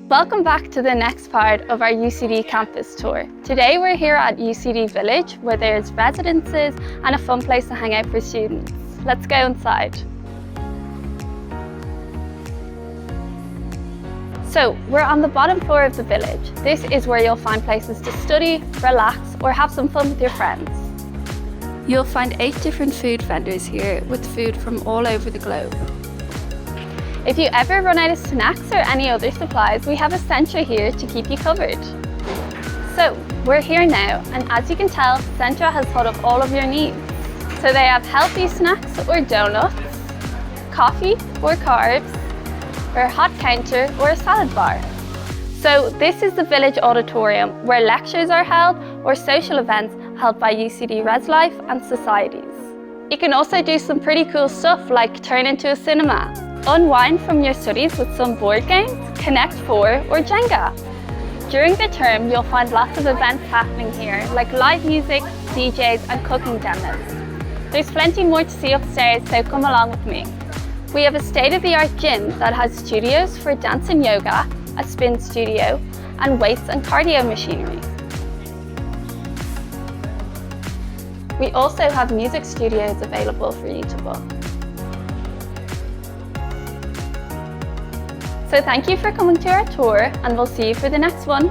Welcome back to the next part of our UCD campus tour. Today we're here at UCD Village, where there's residences and a fun place to hang out for students. Let's go inside. So we're on the bottom floor of the village. This is where you'll find places to study, relax, or have some fun with your friends. You'll find 8 different food vendors here with food from all over the globe. If you ever run out of snacks or any other supplies, we have a Centra here to keep you covered. So we're here now, and as you can tell, Centra has thought of all of your needs. So they have healthy snacks or donuts, coffee or carbs, or a hot counter or a salad bar. So this is the Village Auditorium, where lectures are held or social events held by UCD Res Life and societies. You can also do some pretty cool stuff like turn into a cinema, unwind from your studies with some board games, Connect 4 or Jenga. During the term, you'll find lots of events happening here, like live music, DJs and cooking demos. There's plenty more to see upstairs, so come along with me. We have a state-of-the-art gym that has studios for dance and yoga, a spin studio, and weights and cardio machinery. We also have music studios available for you to book. So thank you for coming to our tour, and we'll see you for the next one.